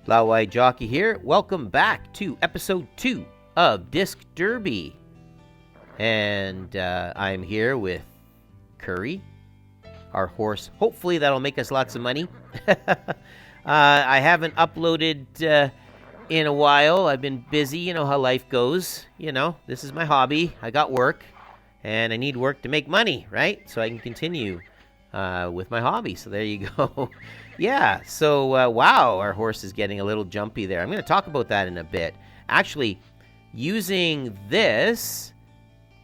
LWJ Jockey here. Welcome back to episode 2 of Disc Derby. And I'm here with Curry, our horse. Hopefully that'll make us lots of money. I haven't uploaded in a while. I've been busy. You know how life goes. You know, this is my hobby. I got work, and I need work to make money, right? So I can continue with my hobby. So there you go. Yeah, so wow, our horse is getting a little jumpy there. I'm going to talk about that in a bit. Actually, using this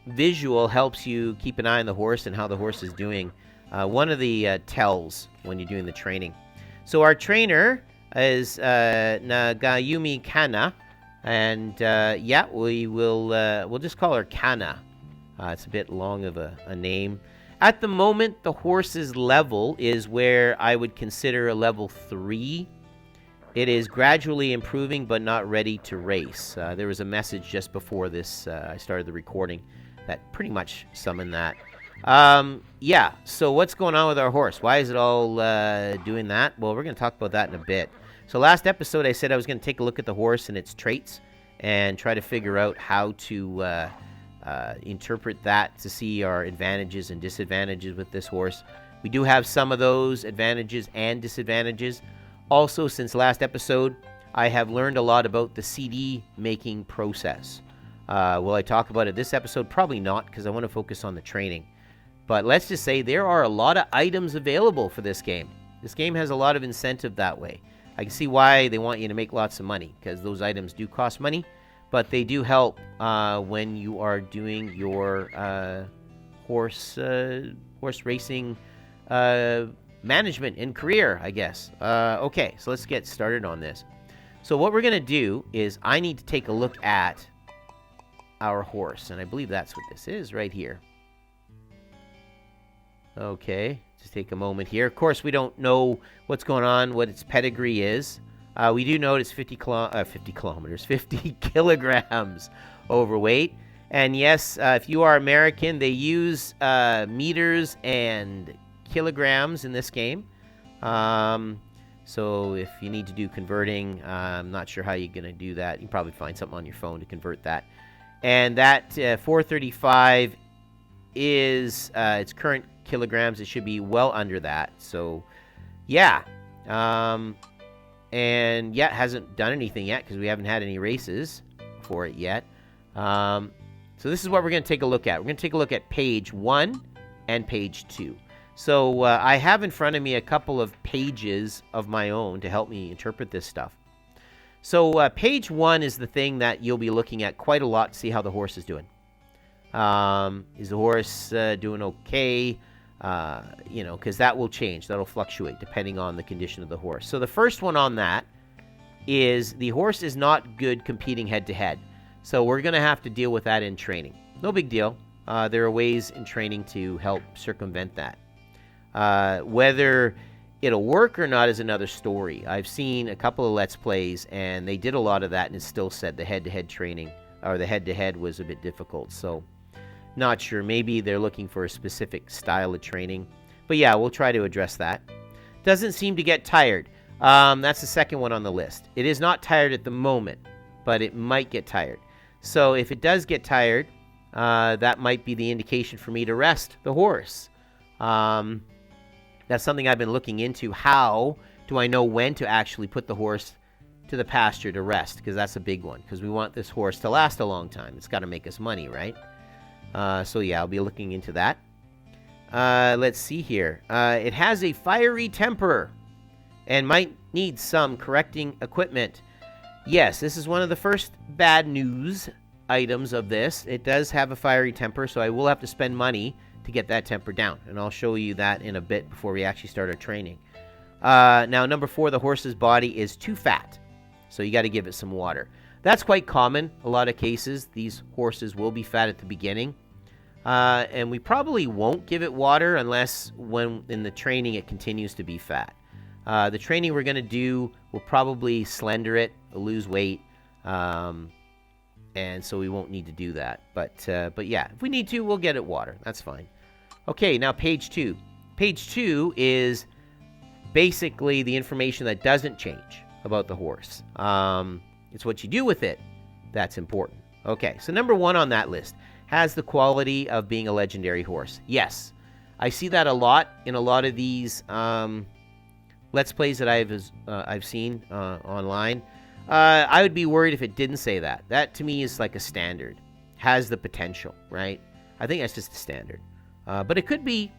visual helps you keep an eye on the horse and how the horse is doing. One of the tells when you're doing the training. So our trainer is Nagayumi Kana, and yeah, we'll just call her Kana. It's a bit long of a name. At the moment, the horse's level is where I would consider a level 3. It is gradually improving, but not ready to race. There was a message just before this, I started the recording, that pretty much summoned that. Yeah, so what's going on with our horse? Why is it all doing that? Well, we're going to talk about that in a bit. So last episode, I said I was going to take a look at the horse and its traits and try to figure out how to interpret that to see our advantages and disadvantages with this horse. We do have some of those advantages and disadvantages. Also, since last episode, I have learned a lot about the CD making process. Will I talk about it this episode? Probably not, because I want to focus on the training. But let's just say there are a lot of items available for this game. This game has a lot of incentive that way. I can see why they want you to make lots of money, because those items do cost money. But they do help when you are doing your horse racing management and career, I guess. Okay, so let's get started on this. So what we're going to do is I need to take a look at our horse. And I believe that's what this is right here. Okay, just take a moment here. Of course, we don't know what's going on, what its pedigree is. We do know it's 50 kilograms overweight. And yes, if you are American, they use meters and kilograms in this game. So if you need to do converting, I'm not sure how you're going to do that. You can probably find something on your phone to convert that. And that 435 is its current kilograms. It should be well under that. So, yeah. And yeah, it hasn't done anything yet because we haven't had any races for it yet. So this is what we're going to take a look at. We're going to take a look at page 1 and page 2. So I have in front of me a couple of pages of my own to help me interpret this stuff. So page 1 is the thing that you'll be looking at quite a lot to see how the horse is doing. Is the horse doing okay? You know, because that will change. That'll fluctuate depending on the condition of the horse. So the first one on that is the horse is not good competing head-to-head. So we're going to have to deal with that in training. No big deal. There are ways in training to help circumvent that. Whether it'll work or not is another story. I've seen a couple of Let's Plays, and they did a lot of that, and it still said the head-to-head training, or the head-to-head was a bit difficult. So not sure. Maybe they're looking for a specific style of training. But yeah, we'll try to address that. Doesn't seem to get tired. That's the second one on the list. It is not tired at the moment, but it might get tired. So if it does get tired, that might be the indication for me to rest the horse. That's something I've been looking into. How do I know when to actually put the horse to the pasture to rest? Because that's a big one. Because we want this horse to last a long time. It's got to make us money, right? So yeah, I'll be looking into that. Let's see here. It has a fiery temper and might need some correcting equipment. Yes, this is one of the first bad news items of this. It does have a fiery temper, so I will have to spend money to get that temper down. And I'll show you that in a bit before we actually start our training. Now, number 4, the horse's body is too fat. So you got to give it some water. That's quite common. A lot of cases, these horses will be fat at the beginning. And we probably won't give it water unless when in the training it continues to be fat. The training we're going to do will probably slender it, lose weight, and so we won't need to do that. But yeah, if we need to, we'll get it water. That's fine. Okay, now page 2. Page 2 is basically the information that doesn't change. about the horse. It's what you do with it that's important. Okay, so number 1 on that list has the quality of being a legendary horse. Yes, I see that a lot in a lot of these Let's Plays that I've seen online. I would be worried if it didn't say that. That to me is like a standard. Has the potential, right? I think that's just a standard. But it could be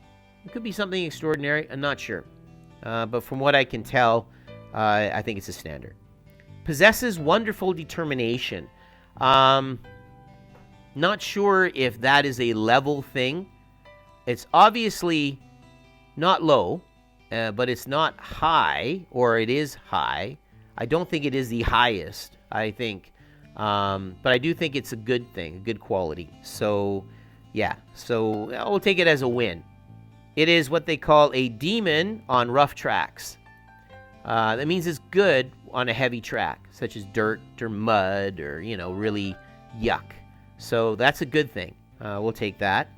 something extraordinary. I'm not sure. But from what I can tell, I think it's a standard. Possesses wonderful determination. Not sure if that is a level thing. It's obviously not low, but it's not high, or it is high. I don't think it is the highest, I think. But I do think it's a good thing, a good quality. So, yeah. So, we'll take it as a win. It is what they call a demon on rough tracks. That means it's good on a heavy track, such as dirt or mud or, really yuck. So, that's a good thing. We'll take that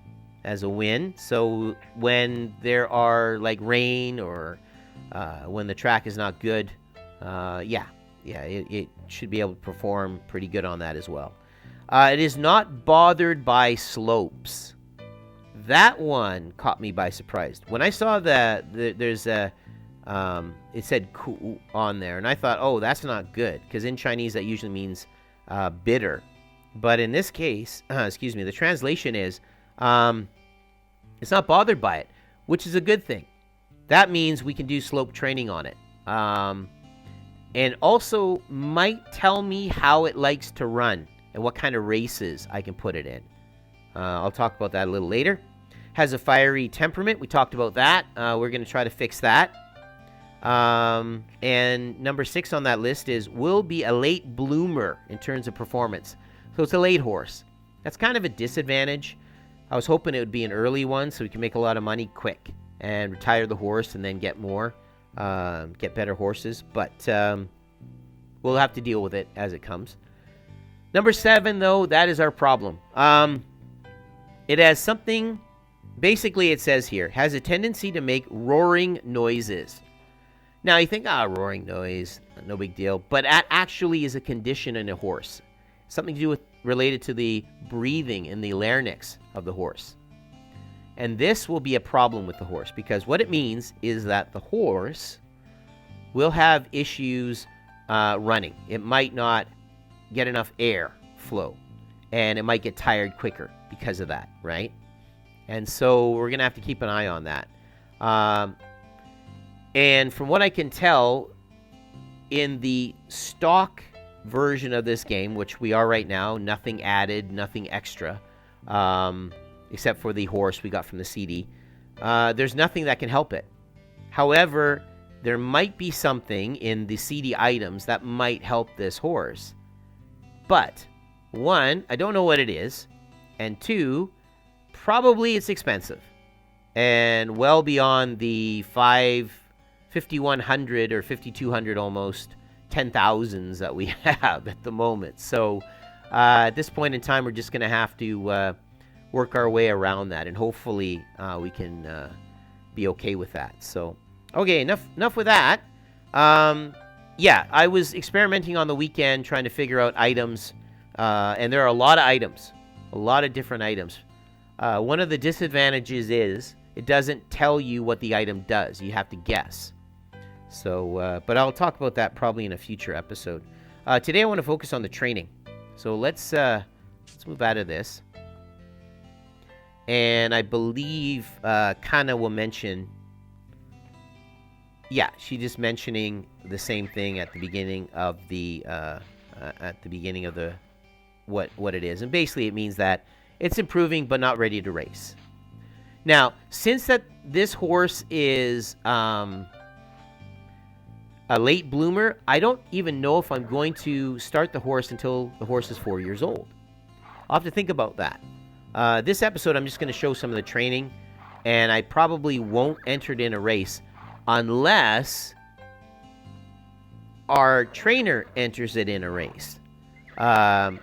as a win. So, when there are, like, rain or when the track is not good, it should be able to perform pretty good on that as well. It is not bothered by slopes. That one caught me by surprise. When I saw that there's a, it said ku on there, and I thought, oh, that's not good, because in Chinese that usually means bitter. But in this case, the translation is, it's not bothered by it, which is a good thing. That means we can do slope training on it. And also might tell me how it likes to run and what kind of races I can put it in. I'll talk about that a little later. Has a fiery temperament. We talked about that. We're going to try to fix that. And number 6 on that list is will be a late bloomer in terms of performance. So it's a late horse. That's kind of a disadvantage. I was hoping it would be an early one so we can make a lot of money quick and retire the horse and then get more. Get better horses, but we'll have to deal with it as it comes. Number 7, though, that is our problem. It has something, basically it says here, has a tendency to make roaring noises. Now, you think, roaring noise, no big deal, but that actually is a condition in a horse. Something to do with, related to the breathing in the larynx of the horse. And this will be a problem with the horse, because what it means is that the horse will have issues running. It might not get enough air flow, and it might get tired quicker because of that, right? And so we're going to have to keep an eye on that. And from what I can tell, in the stock version of this game, which we are right now, nothing added, nothing extra, except for the horse we got from the CD. There's nothing that can help it. However, there might be something in the CD items that might help this horse. But, 1, I don't know what it is. And 2, probably it's expensive. And well beyond the 5,100 or 5,200 almost 10,000s that we have at the moment. So, at this point in time, we're just going to have to work our way around that, and hopefully we can be okay with that. So, okay, enough with that. I was experimenting on the weekend trying to figure out items, and there are a lot of items, a lot of different items. One of the disadvantages is it doesn't tell you what the item does. You have to guess. So, but I'll talk about that probably in a future episode. Today I want to focus on the training. So let's move out of this. And I believe Kana will mention... Yeah, she's just mentioning the same thing at the beginning of the... what it is. And basically it means that it's improving but not ready to race. Now, since this horse is a late bloomer, I don't even know if I'm going to start the horse until the horse is 4 years old. I'll have to think about that. This episode, I'm just going to show some of the training, and I probably won't enter it in a race unless our trainer enters it in a race. I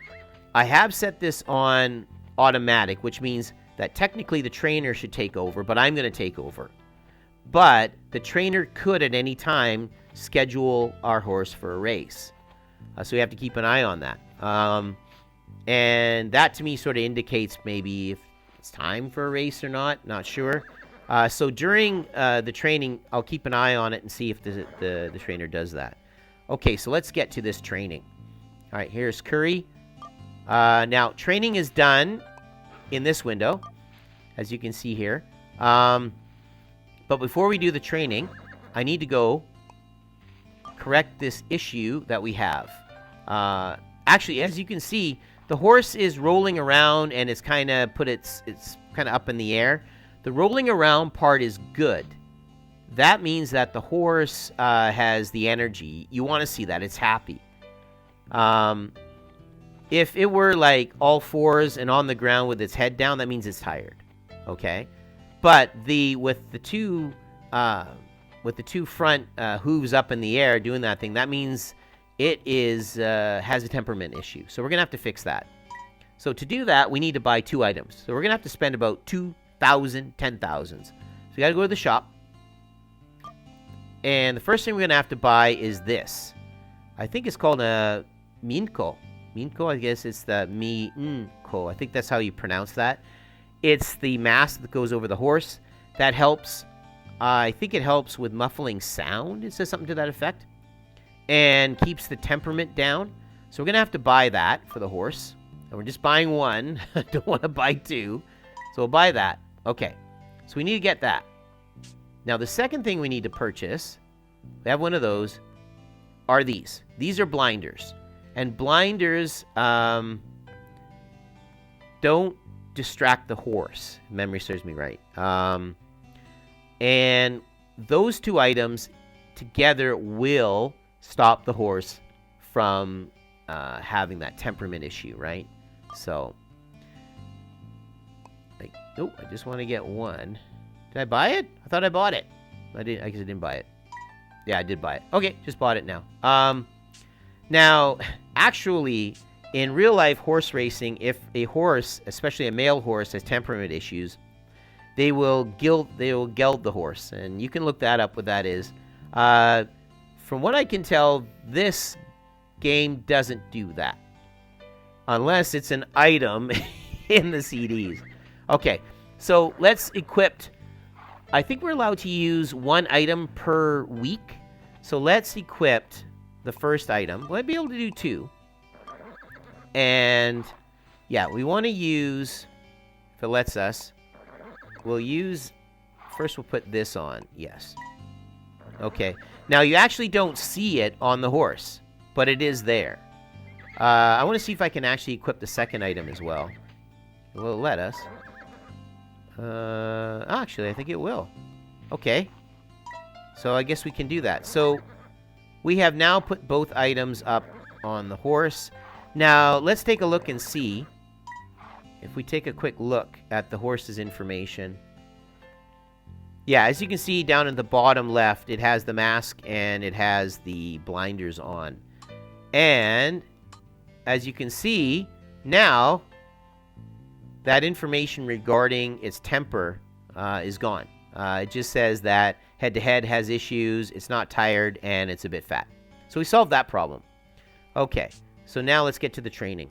have set this on automatic, which means that technically the trainer should take over, but I'm going to take over. But the trainer could at any time schedule our horse for a race. So we have to keep an eye on that. And that to me sort of indicates maybe if it's time for a race or not sure. So during the training, I'll keep an eye on it and see if the trainer does that. Okay, so let's get to this training. All right, here's Curry. Now, training is done in this window, as you can see here. But before we do the training, I need to go correct this issue that we have. Actually, as you can see, the horse is rolling around and it's kind of it's kind of up in the air. The rolling around part is good. That means that the horse has the energy. You want to see that. It's happy. If it were like all fours and on the ground with its head down, that means it's tired. Okay? But with the two front hooves up in the air doing that thing, that means it has a temperament issue. So we're going to have to fix that. So to do that, we need to buy 2 items. So we're going to have to spend about 2,000 10,000s. So we got to go to the shop. And the first thing we're going to have to buy is this. I think it's called a Minko. Minko, I guess it's the Minko. I think that's how you pronounce that. It's the mask that goes over the horse. That helps. I think it helps with muffling sound. It says something to that effect. And keeps the temperament down. So we're going to have to buy that for the horse. And we're just buying 1. I don't want to buy 2. So we'll buy that. Okay. So we need to get that. Now the second thing we need to purchase, we have one of those, are these. These are blinders. And blinders don't distract the horse. Memory serves me right. And those 2 items together will stop the horse from having that temperament issue, right? So, I just want to get 1. Did I buy it? I thought I bought it. I guess I didn't buy it. Yeah, I did buy it. Okay, just bought it now. Now, actually, in real life horse racing, if a horse, especially a male horse, has temperament issues, they will geld the horse, and you can look that up. What that is. From what I can tell, this game doesn't do that, unless it's an item in the CDs. Okay, so let's equip. I think we're allowed to use 1 item per week. So let's equip the first item. We'll be able to do 2. And yeah, we want to use, if it lets us, first we'll put this on. Yes. Okay. Now you actually don't see it on the horse, but it is there. I want to see if I can actually equip the second item as well. Will it let us? Actually, I think it will. Okay. So I guess we can do that. So we have now put both items up on the horse. Now let's take a look and see. If we take a quick look at the horse's information. Yeah, as you can see down at the bottom left, it has the mask and it has the blinders on. And as you can see, now that information regarding its temper is gone. It just says that head-to-head has issues, it's not tired, and it's a bit fat. So we solved that problem. Okay, so now let's get to the training.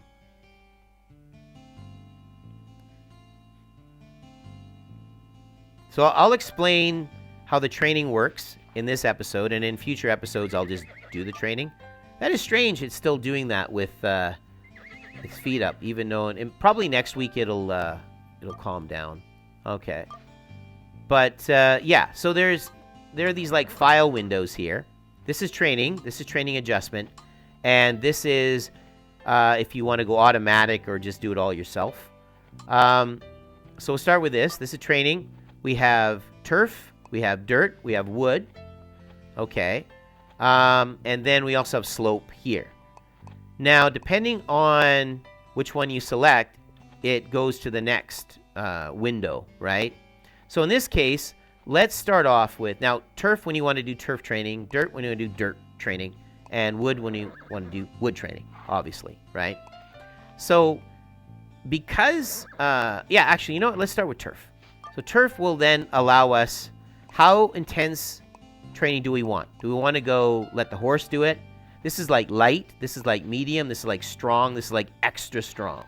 So I'll explain how the training works in this episode, and in future episodes I'll just do the training. That is strange, it's still doing that with its feet up, even though, and probably next week it'll calm down. Okay. But yeah, so there are these like file windows here. This is training adjustment, and this is if you want to go automatic or just do it all yourself. So we'll start with this. This is training. We have turf, we have dirt, we have wood. Okay. And then we also have slope here. Now, depending on which one you select, it goes to the next window, right? So in this case, let's start off with, now, turf when you want to do turf training, dirt when you want to do dirt training, and wood when you want to do wood training, obviously, right? So because, yeah, actually, you know what? Let's start with turf. So turf will then allow us how intense training do we want? Do we want to go let the horse do it? This is like light. This is like medium. This is like strong. This is like extra strong,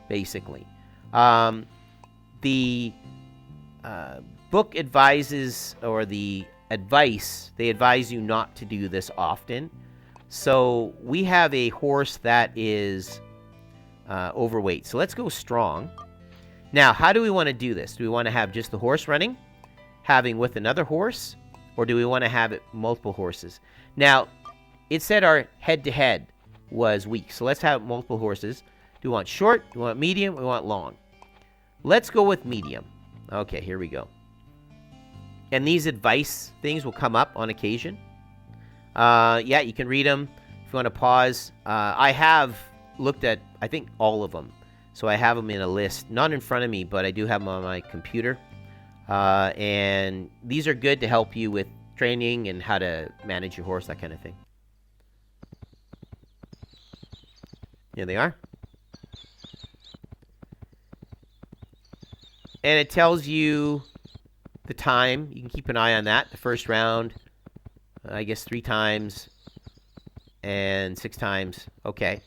basically. The book advises, or the advice, they advise you not to do this often. So we have a horse that is overweight. So let's go strong. Now, how do we want to do this? Do we want to have just the horse running, having with another horse, or do we want to have it multiple horses? Now, it said our head-to-head was weak, so let's have multiple horses. Do we want short? Do we want medium? Do we want long? Let's go with medium. Okay, here we go. And these advice things will come up on occasion. Yeah, you can read them if you want to pause. I have looked at, I think, all of them. So I have them in a list, not in front of me, but I do have them on my computer. And these are good to help you with training and how to manage your horse, that kind of thing. Here they are. And it tells you the time. You can keep an eye on that. The first round, I guess 3 times and 6 times. Okay.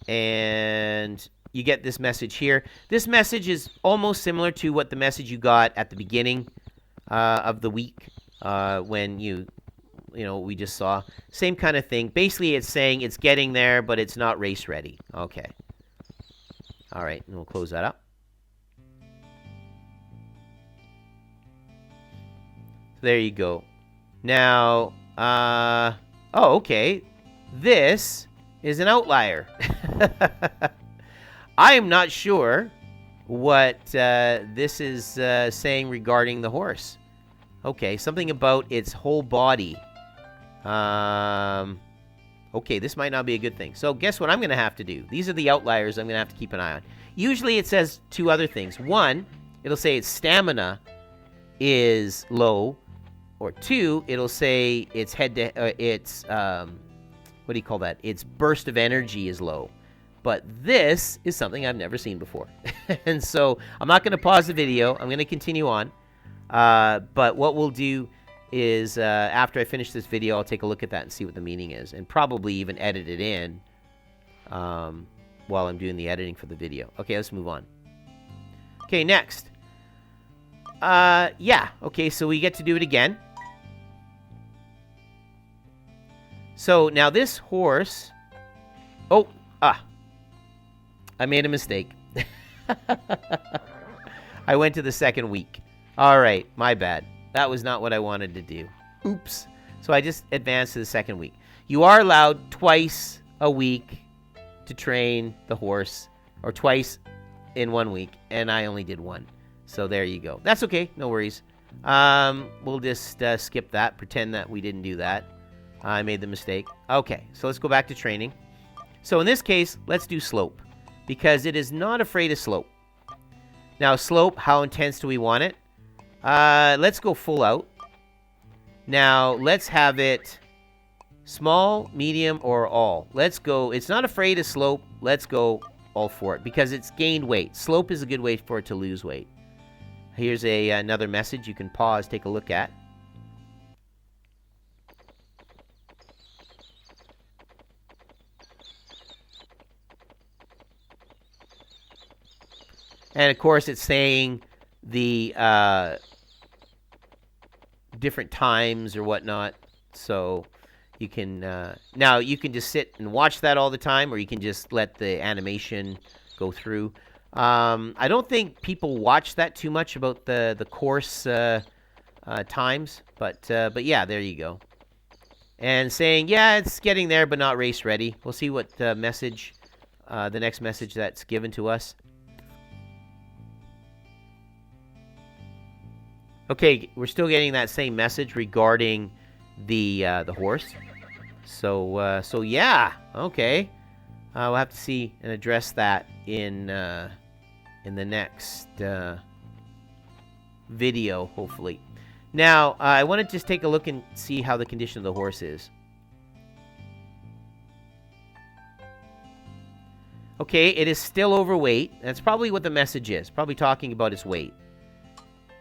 And you get this message here. This message is almost similar to what the message you got at the beginning of the week when you know, we just saw. Same kind of thing. Basically, it's saying it's getting there, but it's not race ready. Okay. All right, and we'll close that up. There you go. Now, oh, okay. This is an outlier. I am not sure what this is saying regarding the horse. Okay, something about its whole body. Okay, this might not be a good thing. So guess what I'm going to have to do? These are the outliers I'm going to have to keep an eye on. Usually it says 2 other things. 1, it'll say its stamina is low. Or 2, it'll say its what do you call that? Its burst of energy is low. But this is something I've never seen before. And so I'm not going to pause the video. I'm going to continue on. But what we'll do is after I finish this video, I'll take a look at that and see what the meaning is. And probably even edit it in while I'm doing the editing for the video. Okay, let's move on. Okay, next. Yeah. Okay, so we get to do it again. So now this horse... Oh, I made a mistake. I went to the second week. All right, my bad. That was not what I wanted to do. Oops. So I just advanced to the second week. You are allowed twice a week to train the horse, or twice in 1 week, and I only did 1. So there you go. That's okay. No worries. We'll just skip that. Pretend that we didn't do that. I made the mistake. Okay, so let's go back to training. So in this case, let's do slope, because it is not afraid of slope. Now, slope, how intense do we want it? Let's go full out. Now, let's have it small, medium, or all. Let's go. It's not afraid of slope. Let's go all for it, because it's gained weight. Slope is a good way for it to lose weight. Here's another message you can pause, take a look at. And, of course, it's saying the different times or whatnot. So you can... now, you can just sit and watch that all the time, or you can just let the animation go through. I don't think people watch that too much about the course times. But yeah, there you go. And saying, yeah, it's getting there, but not race ready. We'll see what message, the next message that's given to us. Okay, we're still getting that same message regarding the horse. So yeah, okay. We'll have to see and address that in the next video, hopefully. Now, I want to just take a look and see how the condition of the horse is. Okay, it is still overweight. That's probably what the message is. Probably talking about its weight.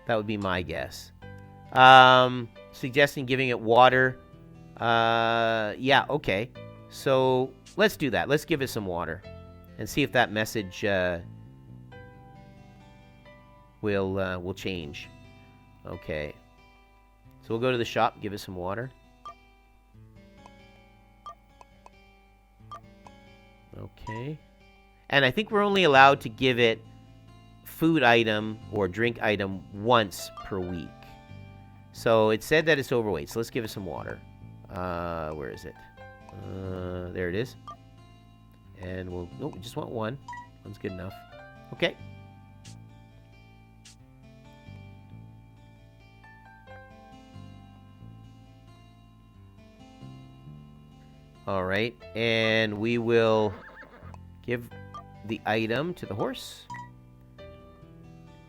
That would be my guess. suggesting giving it water. Yeah, okay. So let's do that. Let's give it some water and see if that message will change. Okay. So we'll go to the shop, give it some water. Okay. And I think we're only allowed to give it food item or drink item once per week. So it said that it's overweight. So let's give it some water. Where is it? There it is. And we'll... Nope, we just want one. One's good enough. Okay. All right. And we will give the item to the horse.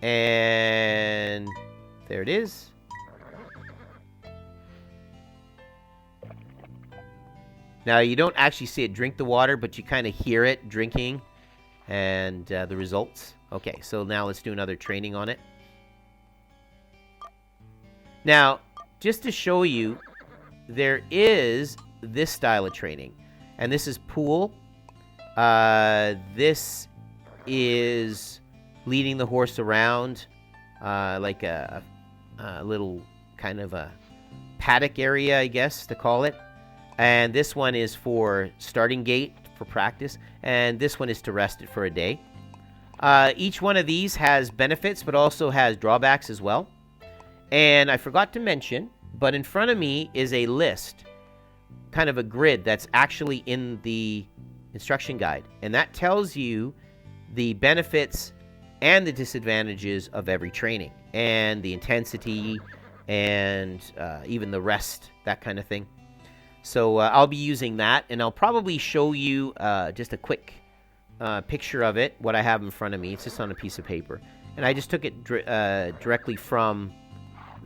And there it is. Now, you don't actually see it drink the water, but you kind of hear it drinking and the results. Okay, so now let's do another training on it. Now, just to show you, there is this style of training. And this is pool. This is leading the horse around like a little kind of a paddock area, I guess, to call it. And this one is for starting gate for practice. And this one is to rest it for a day. Each one of these has benefits, but also has drawbacks as well. And I forgot to mention, but in front of me is a list, kind of a grid that's actually in the instruction guide. And that tells you the benefits and the disadvantages of every training. And the intensity and even the rest, that kind of thing. So I'll be using that, and I'll probably show you just a quick picture of it, what I have in front of me. It's just on a piece of paper. And I just took it directly from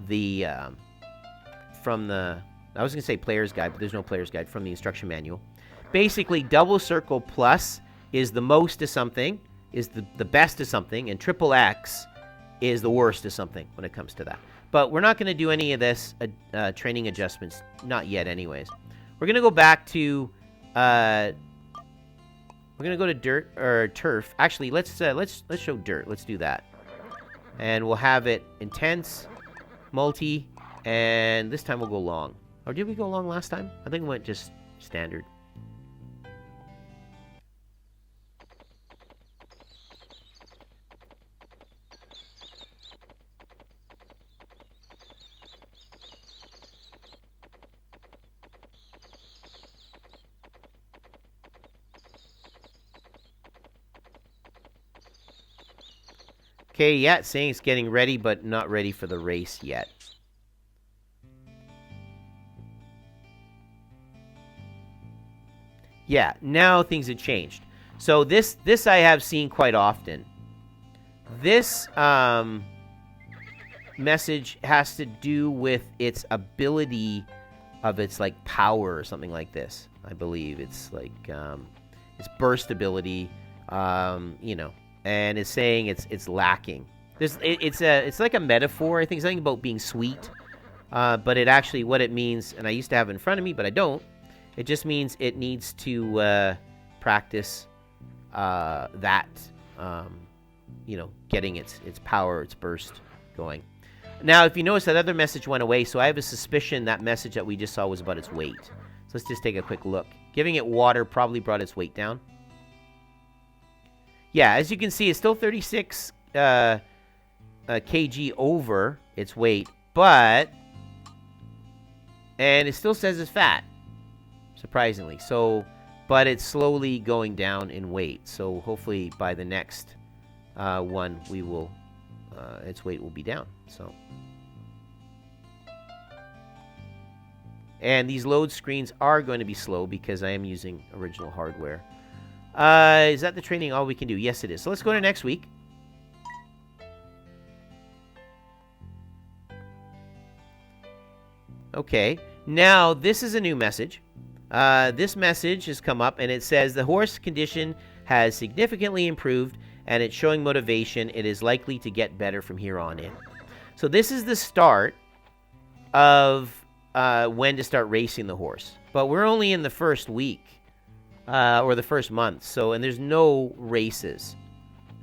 the, I was going to say player's guide, but there's no player's guide, from the instruction manual. Basically, double circle plus is the most of something, is the best of something, and triple X is the worst of something when it comes to that. But we're not going to do any of this training adjustments, not yet anyways. We're going to go back to, we're going to go to dirt, or turf. Actually, let's show dirt. Let's do that. And we'll have it intense, multi, and this time we'll go long. Or did we go long last time? I think we went just standard. Okay, yeah, it's saying it's getting ready, but not ready for the race yet. Yeah, now things have changed. So this I have seen quite often. This message has to do with its ability of its like power or something like this. I believe it's like its burst ability. You know. And it's saying it's lacking. It's like a metaphor. I think something about being sweet, but it actually what it means. And I used to have it in front of me, but I don't. It just means it needs to practice that. You know, getting its power, its burst going. Now, if you notice, that other message went away, so I have a suspicion that message that we just saw was about its weight. So let's just take a quick look. Giving it water probably brought its weight down. Yeah, as you can see, it's still 36 kg over its weight, but... And it still says it's fat, surprisingly. So, but it's slowly going down in weight. So hopefully by the next one, we will... its weight will be down, so... And these load screens are going to be slow because I am using original hardware. Is that the training all we can do? Yes, it is. So let's go to next week. Okay. Now, this is a new message. This message has come up, and it says, the horse condition has significantly improved, and it's showing motivation. It is likely to get better from here on in. So this is the start of when to start racing the horse. But we're only in the first week or the first month. So, and there's no races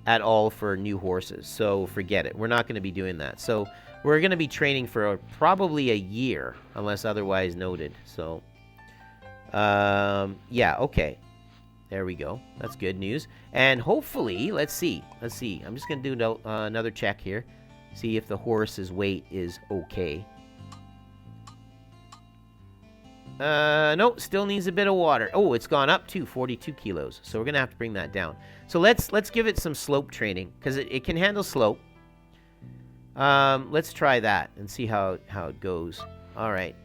at all for new horses. So forget it. We're not going to be doing that. So we're going to be training for probably a year unless otherwise noted. So, yeah, okay. There we go. That's good news. And hopefully, let's see. I'm just going to do another check here. See if the horse's weight is okay. No, still needs a bit of water. Oh, it's gone up to 42 kilos. So we're going to have to bring that down. So let's give it some slope training because it can handle slope. Let's try that and see how it goes. All right.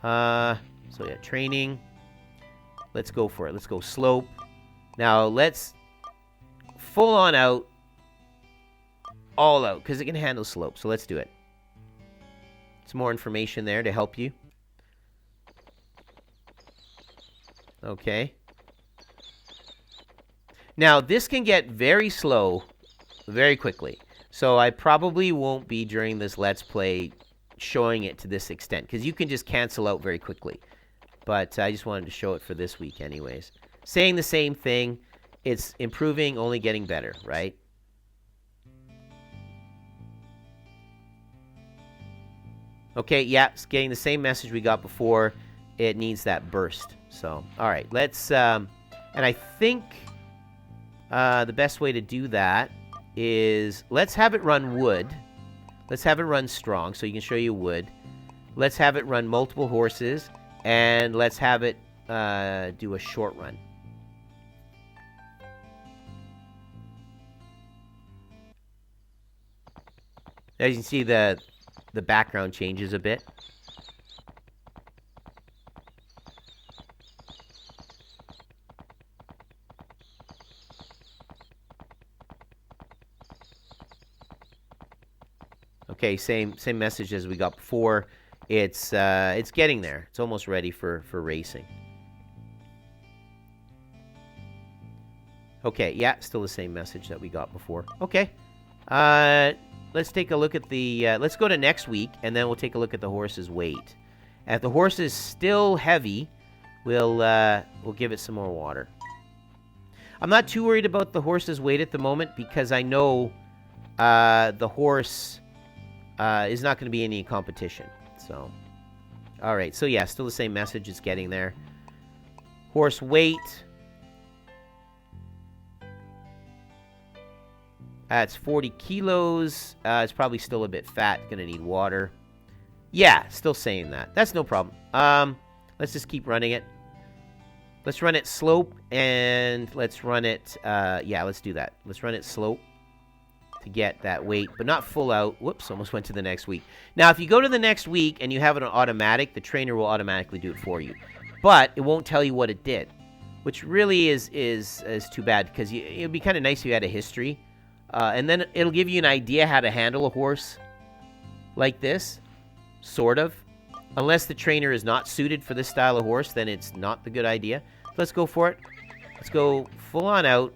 So yeah, training. Let's go for it. Let's go slope. Now let's full on out. All out because it can handle slope. So let's do it. Some more information there to help you. Okay. Now, this can get very slow very quickly. So I probably won't be during this Let's Play showing it to this extent because you can just cancel out very quickly. But I just wanted to show it for this week anyways. Saying the same thing. It's improving, only getting better, right? Okay, yeah, it's getting the same message we got before. It needs that burst. So, all right, let's, and I think the best way to do that is let's have it run wood. Let's have it run strong so you can show you wood. Let's have it run multiple horses, and let's have it do a short run. As you can see, the background changes a bit. Okay, same message as we got before. It's getting there. It's almost ready for racing. Okay, yeah, still the same message that we got before. Okay, let's take a look at the. Let's go to next week, and then we'll take a look at the horse's weight. And if the horse is still heavy, we'll give it some more water. I'm not too worried about the horse's weight at the moment because I know the horse is not going to be any competition. So, all right. So yeah, still the same message. It's getting there. Horse weight. It's 40 kilos. It's probably still a bit fat. Going to need water. Yeah, still saying that. That's no problem. Let's just keep running it. Let's run it slope, and let's run it, yeah, let's do that. Let's run it slope to get that weight, but not full out. Whoops, almost went to the next week. Now, if you go to the next week and you have it on automatic, the trainer will automatically do it for you. But it won't tell you what it did, which really is too bad, because it would be kind of nice if you had a history. And then it'll give you an idea how to handle a horse like this, sort of. Unless the trainer is not suited for this style of horse, then it's not the good idea. Let's go for it. Let's go full on out.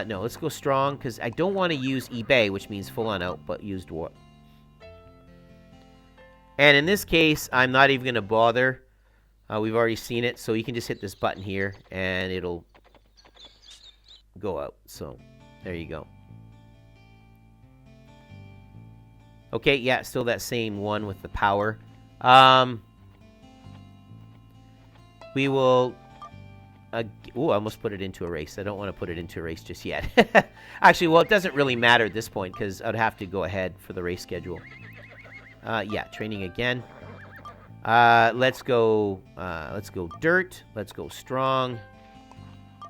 No, let's go strong, because I don't want to use eBay, which means full on out, but used what? And in this case, I'm not even going to bother. We've already seen it, so you can just hit this button here, and it'll go out. So, there you go. Okay, yeah, still that same one with the power. We will... oh, I almost put it into a race. I don't want to put it into a race just yet. Actually, well, it doesn't really matter at this point, because I'd have to go ahead for the race schedule. Yeah, training again. Let's go dirt. Let's go strong.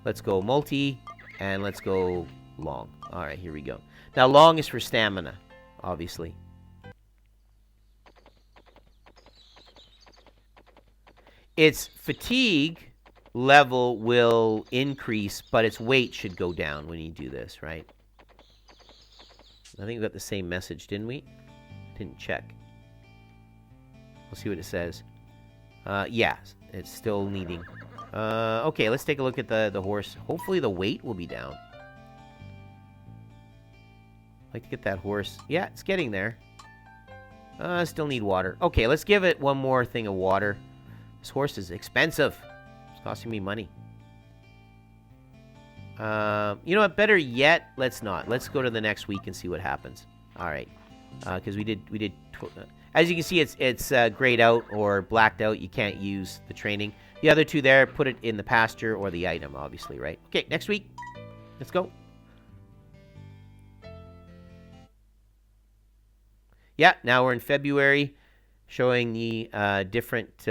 Let's go multi. And let's go long. All right, here we go. Now, long is for stamina, obviously. Its fatigue level will increase, but its weight should go down when you do this, right? I think we got the same message, didn't we? Didn't check. We'll see what it says. Yeah, it's still needing. Okay, let's take a look at the horse. Hopefully the weight will be down. I'd like to get that horse. Yeah, it's getting there. Still need water. Okay, let's give it one more thing of water. This horse is expensive. It's costing me money. You know what? Better yet, let's not. Let's go to the next week and see what happens. All right. Because we did. As you can see, it's grayed out or blacked out. You can't use the training. The other two there, put it in the pasture or the item, obviously, right? Okay, next week. Let's go. Yeah, now we're in February, showing the different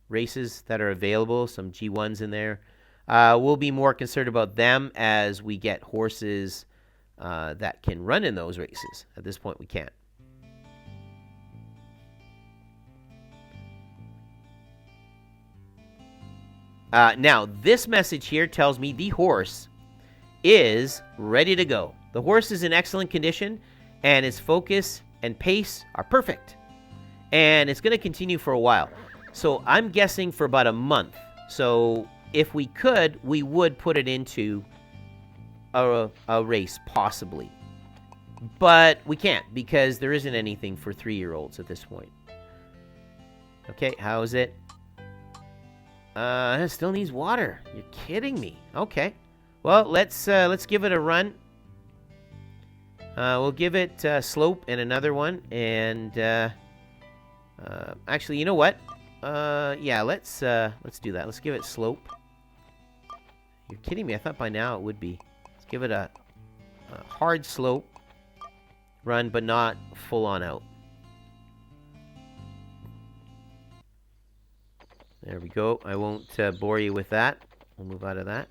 races that are available. Some G1s in there. We'll be more concerned about them as we get horses that can run in those races. At this point, we can't. Now, this message here tells me the horse is ready to go. The horse is in excellent condition, and its focus and pace are perfect. And it's going to continue for a while. So I'm guessing for about a month. So if we could, we would put it into a race, possibly. But we can't, because there isn't anything for 3-year-olds at this point. Okay, how is it? It still needs water. You're kidding me. Okay. Well, let's give it a run. We'll give it slope and another one. And actually, you know what? Yeah, let's do that. Let's give it slope. You're kidding me. I thought by now it would be. Let's give it a hard slope run, but not full on out. There we go. I won't bore you with that. We'll move out of that.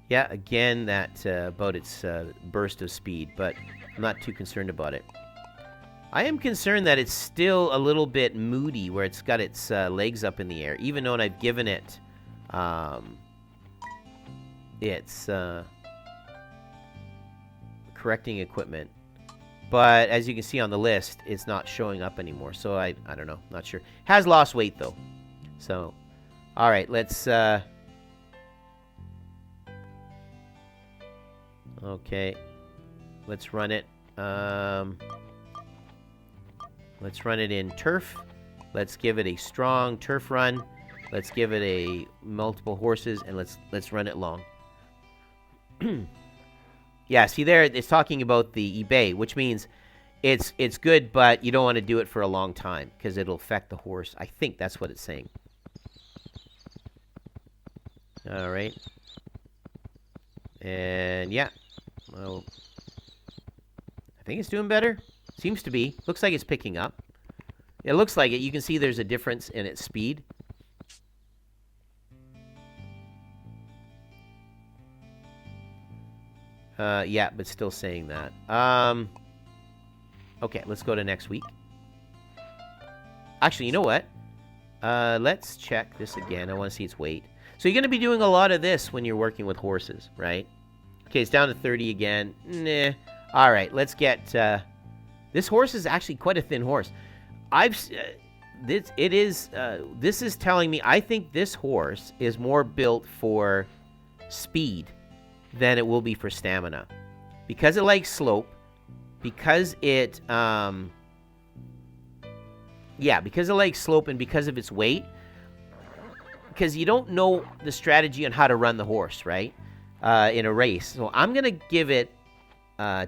Yeah, again, that about its burst of speed, but I'm not too concerned about it. I am concerned that it's still a little bit moody where it's got its legs up in the air, even though I've given it its correcting equipment. But as you can see on the list, it's not showing up anymore. So I don't know. Not sure. Has lost weight, though. So, all right. Let's... okay. Let's run it. Let's run it in turf. Let's give it a strong turf run. Let's give it a multiple horses, and let's run it long. Yeah, see there, it's talking about the eBay, which means it's good, but you don't want to do it for a long time because it'll affect the horse. I think that's what it's saying. All right. And yeah, well, I think it's doing better. Seems to be. Looks like it's picking up. It looks like it. You can see there's a difference in its speed. Yeah, but still saying that. Okay, let's go to next week. Actually, you know what? Let's check this again. I want to see its weight. So you're going to be doing a lot of this when you're working with horses, right? Okay, it's down to 30 again. Nah. All right, let's get... this horse is actually quite a thin horse. This is telling me I think this horse is more built for speed than it will be for stamina. Because it likes slope, because it because it likes slope and because of its weight, because you don't know the strategy on how to run the horse, right? In a race. So I'm going to give it Tao,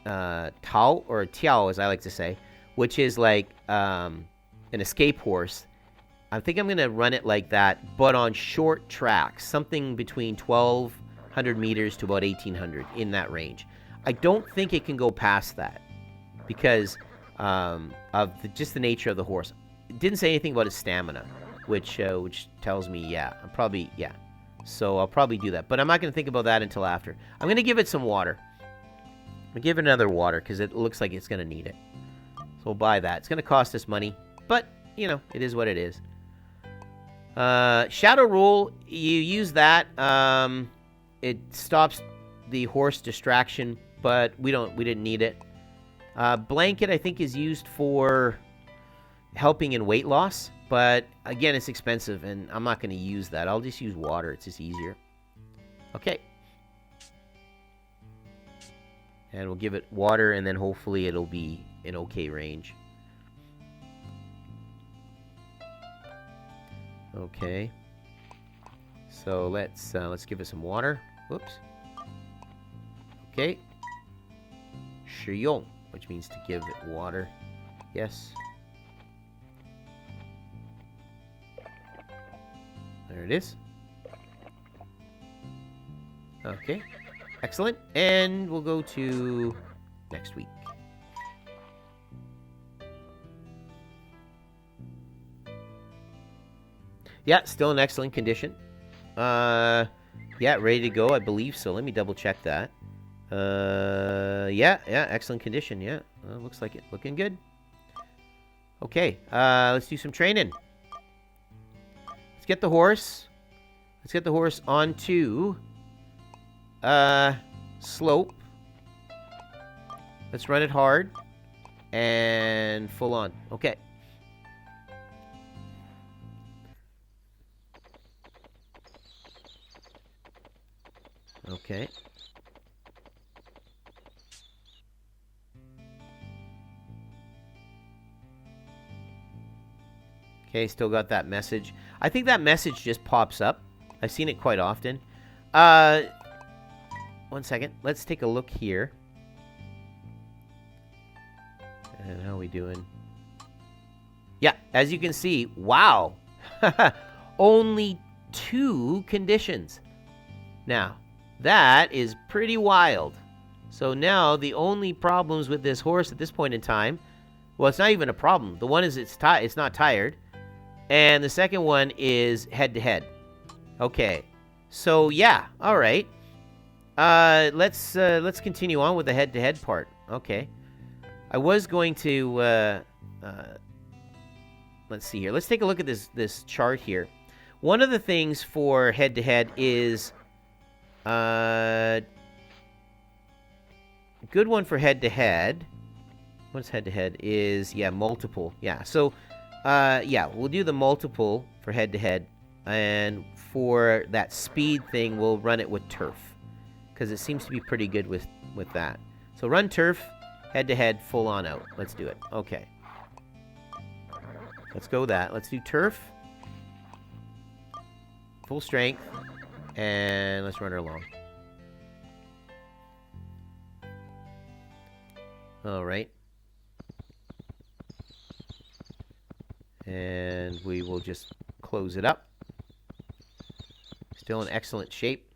or Tiao as I like to say, which is like an escape horse. I think I'm going to run it like that, but on short tracks, something between 1,200 meters to about 1,800, in that range. I don't think it can go past that because of just the nature of the horse. It didn't say anything about its stamina, which tells me, so I'll probably do that. But I'm not going to think about that until after. I'm going to give it some water. I'll give it another water because it looks like it's going to need it. So we'll buy that. It's going to cost us money, but, you know, it is what it is. Shadow Rule, you use that. It stops the horse distraction, but we didn't need it. Blanket, I think, is used for helping in weight loss, but again, it's expensive, and I'm not going to use that. I'll just use water. It's just easier. Okay, And we'll give it water, and then hopefully it'll be in okay range. Okay. So let's give it some water. Whoops. Okay. 食用, which means to give it water. Yes. There it is. Okay. Excellent. And we'll go to next week. Yeah, still in excellent condition. Yeah, ready to go, I believe so. Let me double check that. Yeah, excellent condition, yeah. Looks like it. Looking good. Okay, let's do some training. Let's get the horse. Let's get the horse onto slope. Let's run it hard and full on. Okay. Okay. Okay, still got that message. I think that message just pops up. I've seen it quite often. 1 second. Let's take a look here. And how are we doing? Yeah, as you can see, wow. Only 2 conditions. Now, that is pretty wild. So now the only problems with this horse at this point in time, well, it's not even a problem. The one is it's not tired. And the second one is head-to-head. Okay. So, yeah. All right. Let's continue on with the head-to-head part. Okay. I was going to... let's see here. Let's take a look at this chart here. One of the things for head-to-head is... good one for head-to-head. What's head-to-head is... Yeah, multiple. Yeah, so... yeah, we'll do the multiple for head-to-head, and for that speed thing, we'll run it with turf, because it seems to be pretty good with that. So run turf, head-to-head, full on out. Let's do it. Okay. Let's go that. Let's do turf, full strength, and let's run her along. All right. And we will just close it up. Still in excellent shape.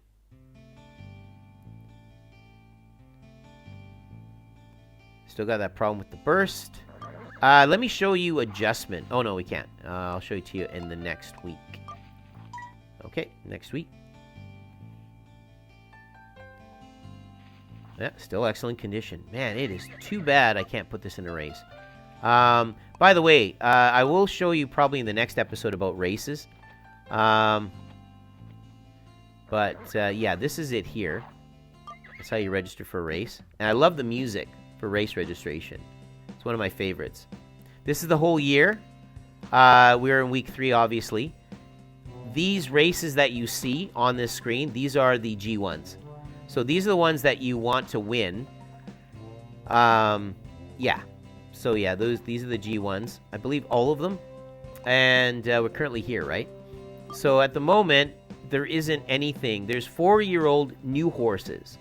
Still got that problem with the burst. Let me show you adjustment. Oh, no, we can't. I'll show it to you in the next week. Okay, next week. Yeah, still excellent condition. Man, it is too bad I can't put this in a race. By the way, I will show you probably in the next episode about races. But, yeah, this is it here. That's how you register for a race. And I love the music for race registration. It's one of my favorites. This is the whole year. We're in week 3, obviously. These races that you see on this screen, these are the G1s. So these are the ones that you want to win. Yeah. So yeah, these are the G1s. I believe all of them. And we're currently here, right? So at the moment, there isn't anything. There's 4-year-old new horses,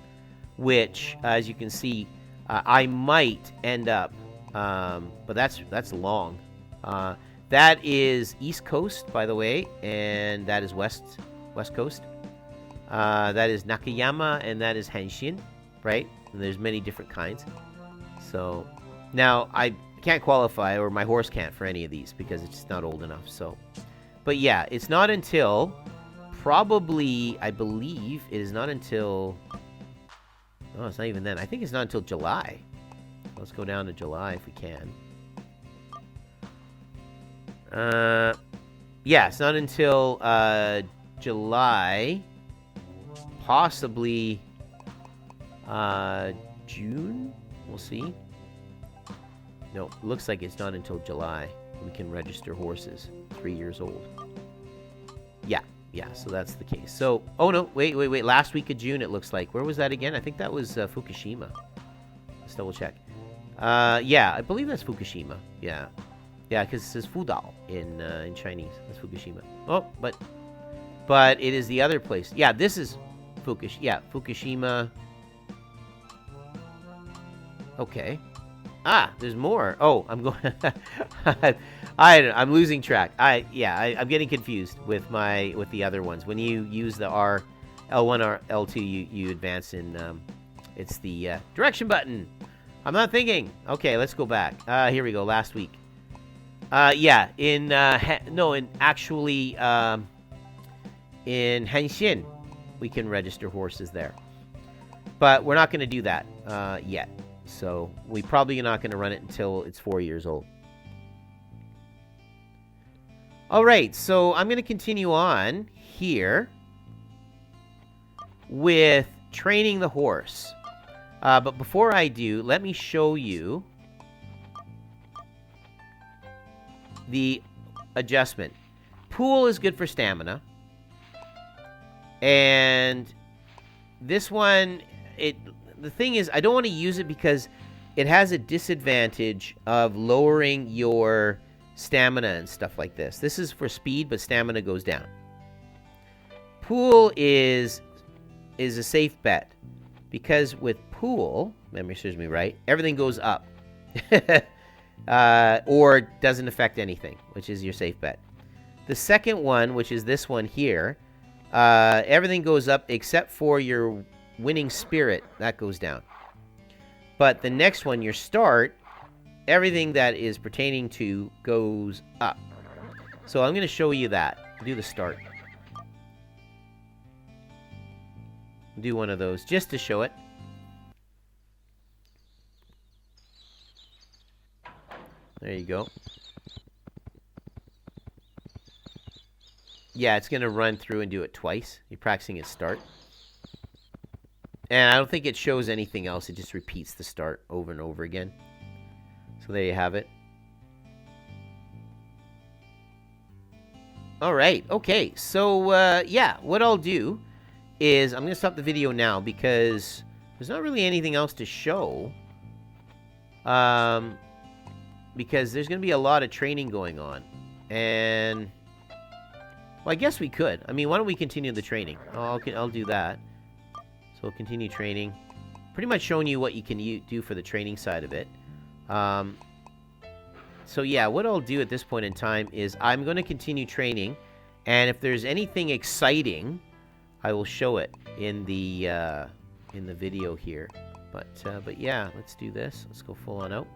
which, as you can see, I might end up. But that's long. That is East Coast, by the way, and that is West Coast. That is Nakayama, and that is Henshin, right? And there's many different kinds. So now I can't qualify, or my horse can't, for any of these because it's just not old enough. So, but yeah, it's not until probably, I believe it is not until. No, it's not even then. I think it's not until July. Let's go down to July if we can. Yeah, it's not until July, possibly June. We'll see. No, it looks like it's not until July we can register horses 3 years old. Yeah, so that's the case. So, oh no, wait. Last week of June, it looks like. Where was that again? I think that was Fukushima. Let's double check. Yeah, I believe that's Fukushima. Yeah. Yeah, because it says Fudao in Chinese. That's Fukushima. Oh, but it is the other place. Yeah, this is Fukushima. Okay. Ah, there's more. Oh, I'm going. I'm losing track. I'm getting confused with the other ones. When you use the L1 or L2, you advance in. It's the direction button. I'm not thinking. Okay, let's go back. Here we go. Last week. In Henshin, we can register horses there, but we're not going to do that yet. So we probably not going to run it until it's 4 years old. All right, so I'm going to continue on here with training the horse. But before I do, let me show you the adjustment. Pool is good for stamina. And this one, the thing is, I don't want to use it because it has a disadvantage of lowering your stamina and stuff like this. This is for speed, but stamina goes down. Pool is a safe bet because with pool, memory serves me right, everything goes up. Or doesn't affect anything, which is your safe bet. The second one, which is this one here, everything goes up except for your winning spirit. That goes down. But the next one, your start, everything that is pertaining to goes up. So I'm going to show you that. Do the start. Do one of those just to show it. There you go. Yeah, it's going to run through and do it twice. You're practicing its start. And I don't think it shows anything else. It just repeats the start over and over again. So there you have it. All right. Okay. So, yeah, what I'll do is I'm going to stop the video now because there's not really anything else to show. Because there's going to be a lot of training going on. And, well, I guess we could. I mean, why don't we continue the training? I'll do that. So we'll continue training. Pretty much showing you what you can do for the training side of it. So, yeah, what I'll do at this point in time is I'm going to continue training. And if there's anything exciting, I will show it in the video here. But yeah, let's do this. Let's go full on out.